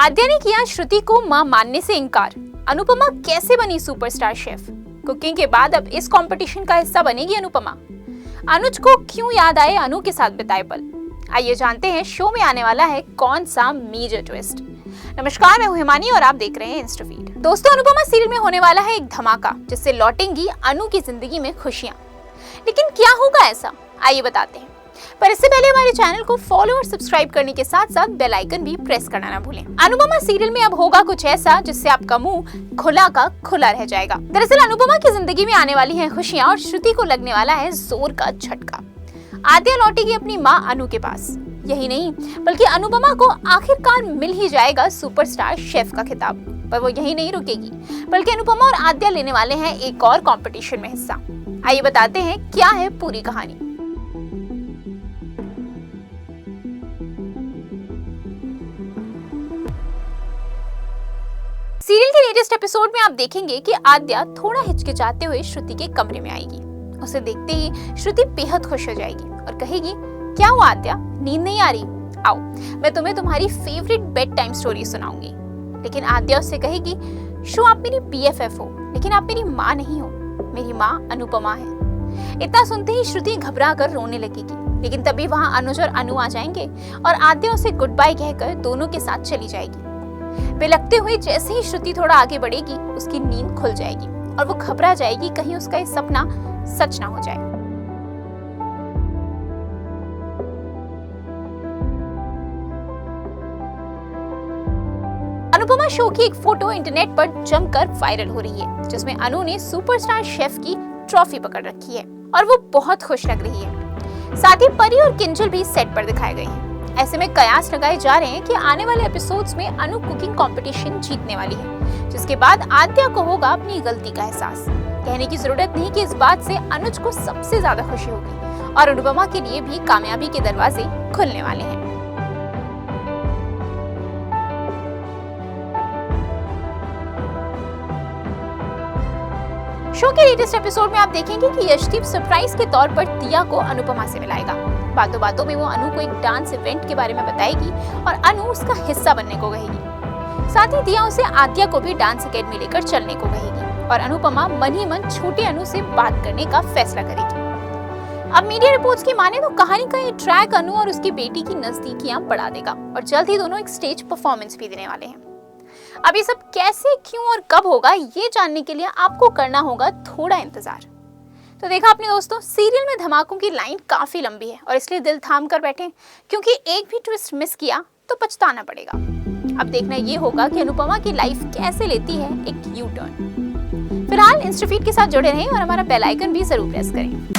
आद्या ने किया श्रुति को मां मानने से इनकार। अनुपमा कैसे बनी सुपरस्टार शेफ? कुकिंग के बाद अब इस कंपटीशन का हिस्सा बनेगी अनुपमा। अनुज को क्यों याद आए अनु के साथ बिताए पल? आइए जानते हैं शो में आने वाला है कौन सा मेजर ट्विस्ट। नमस्कार, मैं हूं हिमानी और आप देख रहे हैं इंस्टाफीड। दोस्तों, अनुपमा सीरियल में होने वाला है एक धमाका जिससे लौटेंगी अनु की जिंदगी में खुशियां। लेकिन क्या होगा ऐसा, आइए बताते हैं। पर इससे पहले हमारे चैनल को फॉलो और सब्सक्राइब करने के साथ साथ बेल आइकन भी प्रेस करना ना भूलें। अनुपमा सीरियल में अब होगा कुछ ऐसा जिससे आपका मुंह खुला का खुला रह जाएगा। दरअसल अनुपमा की जिंदगी में आने वाली हैं खुशियां और श्रुति को लगने वाला है जोर का झटका। आद्या लौटेगी अपनी मां अनु के पास। यही नहीं बल्कि अनुपमा को आखिरकार मिल ही जाएगा सुपरस्टार शेफ का खिताब। पर वो यही नहीं रुकेगी, बल्कि अनुपमा और आद्या लेने वाले हैं एक और कंपटीशन में हिस्सा। आइए बताते हैं क्या है पूरी कहानी। सीरियल के लेटेस्ट एपिसोड में आप देखेंगे कि आद्या थोड़ा हिचकिचाते हुए श्रुति के कमरे में आएगी। उसे देखते ही श्रुति बेहद खुश हो जाएगी और कहेगी, क्या हुआ आद्या, नींद नहीं आ रही? आओ, मैं तुम्हें तुम्हारी फेवरेट बेड टाइम स्टोरी सुनाऊंगी। लेकिन आद्या उससे कहेगी, शो आप मेरी BFF हो, लेकिन आप मेरी माँ नहीं हो। मेरी माँ अनुपमा है। इतना सुनते ही श्रुति घबरा कर रोने लगेगी। लेकिन तभी वहाँ अनुज और अनु आ जाएंगे और आद्या उसे गुड बाय कहकर दोनों के साथ चली जाएगी। बिलखते हुए जैसे ही श्रुति थोड़ा आगे बढ़ेगी, उसकी नींद खुल जाएगी और वो घबरा जाएगी कहीं उसका ये सपना सच ना हो जाए। अनुपमा शो की एक फोटो इंटरनेट पर जमकर वायरल हो रही है, जिसमें अनु ने सुपरस्टार शेफ की ट्रॉफी पकड़ रखी है और वो बहुत खुश लग रही है। साथ ही परी और किंजल भी सेट पर दिखाए गए हैं। ऐसे में कयास लगाए जा रहे हैं कि आने वाले एपिसोड्स में अनु कुकिंग कंपटीशन जीतने वाली है, जिसके बाद आद्या को होगा अपनी गलती का एहसास। कहने की जरूरत नहीं कि इस बात से अनुज को सबसे ज्यादा खुशी होगी और अनुपमा के लिए भी कामयाबी के दरवाजे खुलने वाले हैं। शो के लेटेस्ट एपिसोड में आप देखेंगे कि यशदीप सरप्राइज के तौर पर दिया को अनुपमा से मिलाएगा। बातों बातों में वो अनु को एक डांस इवेंट के बारे में बताएगी और अनु उसका हिस्सा बनने को कहेगी। साथ ही दिया उसे आद्या को भी डांस एकेडमी लेकर चलने को कहेगी और अनुपमा मन ही मन छोटे अनु से बात करने का फैसला करेगी। अब मीडिया रिपोर्ट्स की माने तो कहानी का ये ट्रैक अनु और उसकी बेटी की नजदीकियां बढ़ा देगा और जल्द ही दोनों एक स्टेज परफॉर्मेंस भी देने वाले हैं। अब ये सब कैसे, क्यों और कब होगा, ये जानने के लिए आपको करना होगा थोड़ा इंतजार। तो देखा आपने दोस्तों, सीरियल में धमाकों की लाइन काफी लंबी है और इसलिए दिल थाम कर बैठे, क्योंकि एक भी ट्विस्ट मिस किया तो पछताना पड़ेगा। अब देखना ये होगा कि अनुपमा की लाइफ कैसे लेती है एक यू टर्न। फिलहाल इंस्टाफीड के साथ जुड़े रहें और हमारा बेल आइकन भी जरूर प्रेस करें।